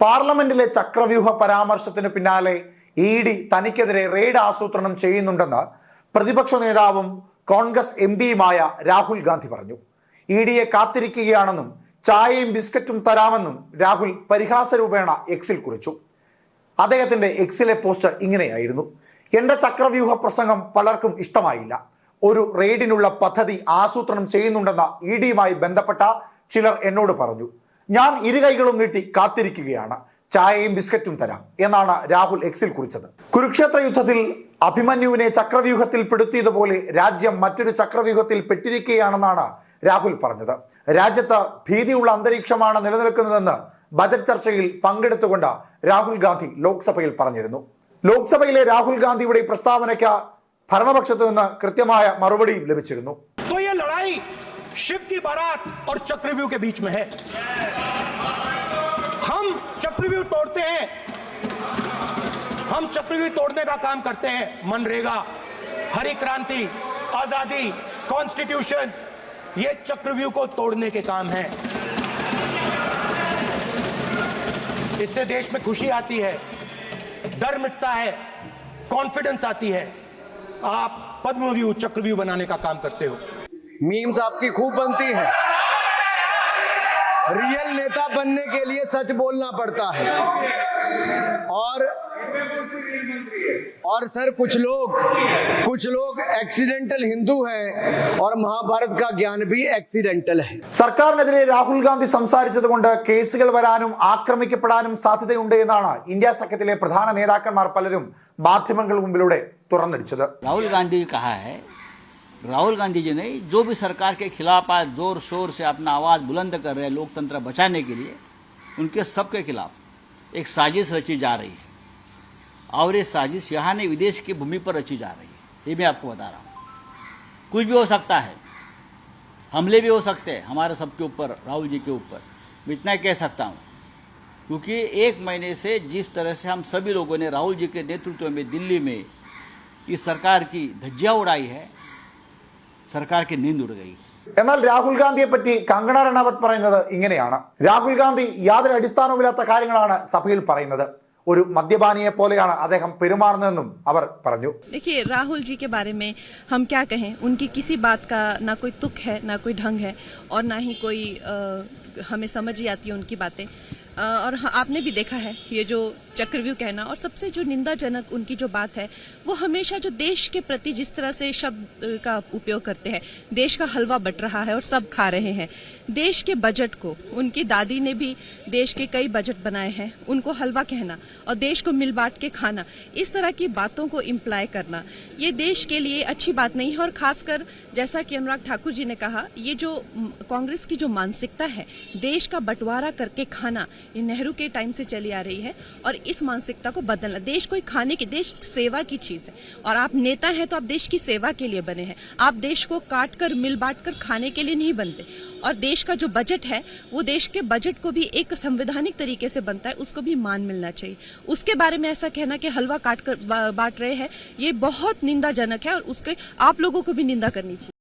പാർലമെന്റിലെ ചക്രവ്യൂഹ പരാമർശത്തിന് പിന്നാലെ ഇഡി തനിക്കെതിരെ റെയ്ഡ് ആസൂത്രണം ചെയ്യുന്നുണ്ടെന്ന് പ്രതിപക്ഷ നേതാവും കോൺഗ്രസ് എംപിയുമായ രാഹുൽ ഗാന്ധി പറഞ്ഞു. ഇഡിയെ കാത്തിരിക്കുകയാണെന്നും ചായയും ബിസ്ക്കറ്റും തരാമെന്നും രാഹുൽ പരിഹാസരൂപേണ എക്സിൽ കുറിച്ചു. അദ്ദേഹത്തിന്റെ എക്സിലെ പോസ്റ്റ് ഇങ്ങനെയായിരുന്നു: എന്റെ ചക്രവ്യൂഹ പ്രസംഗം പലർക്കും ഇഷ്ടമായില്ല. ഒരു റെയ്ഡിനുള്ള പദ്ധതി ആസൂത്രണം ചെയ്യുന്നുണ്ടെന്ന ഇഡിയുമായി ബന്ധപ്പെട്ട ചിലർ എന്നോട് പറഞ്ഞു. ഞാൻ ഇരുകൈകളും നീട്ടി കാത്തിരിക്കുകയാണ്. ചായയും ബിസ്ക്കറ്റും തരാം എന്നാണ് രാഹുൽ എക്സിൽ കുറിച്ചത്. കുരുക്ഷേത്ര യുദ്ധത്തിൽ അഭിമന്യുവിനെ ചക്രവ്യൂഹത്തിൽ പെടുത്തിയതുപോലെ രാജ്യം മറ്റൊരു ചക്രവ്യൂഹത്തിൽ പെട്ടിരിക്കുകയാണെന്നാണ് രാഹുൽ പറഞ്ഞത്. രാജ്യത്ത് ഭീതിയുള്ള അന്തരീക്ഷമാണ് നിലനിൽക്കുന്നതെന്ന് ബജറ്റ് ചർച്ചയിൽ പങ്കെടുത്തുകൊണ്ട് രാഹുൽ ഗാന്ധി ലോക്സഭയിൽ പറഞ്ഞിരുന്നു. ലോക്സഭയിലെ രാഹുൽ ഗാന്ധിയുടെ പ്രസ്താവനയ്ക്ക് ഭരണപക്ഷത്തു നിന്ന് കൃത്യമായ മറുപടിയും ലഭിച്ചിരുന്നു. शिव की बारात और चक्रव्यूह के बीच में है. हम चक्रव्यूह तोड़ते हैं, हम चक्रव्यूह तोड़ने का काम करते हैं. मनरेगा, हरी क्रांति, आजादी, कॉन्स्टिट्यूशन, ये चक्रव्यूह को तोड़ने के काम है. इससे देश में खुशी आती है, डर मिटता है, कॉन्फिडेंस आती है. आप पद्मव्यूह चक्रव्यूह बनाने का काम करते हो. मीम्स आपकी खूब बनती है. रियल नेता बनने के लिए सच बोलना पड़ता है. और सर कुछ लोग एक्सीडेंटल हिंदू हैं और महाभारत का ज्ञान भी एक्सीडेंटल है. സർക്കാരിനെതിരെ രാഹുൽ ഗാന്ധി സംസാരിച്ചതുകൊണ്ട് കേസുകൾ വരാനും ആക്രമിക്കപ്പെടാനും സാധ്യതയുണ്ട് എന്നാണ് ഇന്ത്യ സഖ്യത്തിലെ പ്രധാന നേതാക്കന്മാർ പലരും മാധ്യമങ്ങൾക്ക് മുമ്പിലൂടെ തുറന്നടിച്ചത്. राहुल गांधी जी ने जो भी सरकार के खिलाफ आज जोर शोर से अपना आवाज बुलंद कर रहे हैं लोकतंत्र बचाने के लिए, उनके सबके खिलाफ एक साजिश रची जा रही है. और ये साजिश यहाँ नहीं विदेश की भूमि पर रची जा रही है. ये मैं आपको बता रहा हूँ. कुछ भी हो सकता है, हमले भी हो सकते हैं हमारे सबके ऊपर, राहुल जी के ऊपर. मैं इतना कह सकता हूँ क्योंकि एक महीने से जिस तरह से हम सभी लोगों ने राहुल जी के नेतृत्व में दिल्ली में इस सरकार की धज्जियां उड़ाई है, സർക്കാർ നീന്ത് ഉടുകയും. എന്നാൽ രാഹുൽ ഗാന്ധിയെ പറ്റി കങ്കണ റണാവത്ത് പറയുന്നത് ഇങ്ങനെയാണ്: രാഹുൽ ഗാന്ധി യാതൊരു അടിസ്ഥാനവുമില്ലാത്ത കാര്യങ്ങളാണ് സഭയിൽ പറയുന്നത്. ഒരു മദ്യപാനിയെ പോലെയാണ് അദ്ദേഹം പെരുമാറുന്നതെന്നും അവർ പറഞ്ഞു. देखिए, राहुल जी के बारे में हम क्या कहें. उनकी किसी बात का ना कोई तुक है, ना कोई ढंग है, और ना ही कोई हमें समझ ही आती है उनकी बातें. और आपने भी देखा है ये जो चक्रव्यूह कहना, और सबसे जो निंदाजनक उनकी जो बात है, वो हमेशा जो देश के प्रति जिस तरह से शब्द का उपयोग करते हैं. देश का हलवा बट रहा है और सब खा रहे हैं. देश के बजट को, उनकी दादी ने भी देश के कई बजट बनाए हैं, उनको हलवा कहना और देश को मिल बांट के खाना, इस तरह की बातों को इम्प्लाई करना, ये देश के लिए अच्छी बात नहीं है. और खासकर जैसा कि अनुराग ठाकुर जी ने कहा, ये जो कांग्रेस की जो मानसिकता है देश का बंटवारा करके खाना, ये नेहरू के टाइम से चली आ रही है. और इस मानसिकता को बदलना, देश कोई खाने की, देश सेवा की चीज है. और आप नेता हैं तो आप देश की सेवा के लिए बने हैं. आप देश को काट कर मिल बांट कर खाने के लिए नहीं बनते. और देश का जो बजट है वो देश के बजट को भी एक संवैधानिक तरीके से बनता है, उसको भी मान मिलना चाहिए. उसके बारे में ऐसा कहना कि हलवा काट कर बांट रहे हैं, ये बहुत निंदाजनक है और उसके आप लोगों को भी निंदा करनी चाहिए.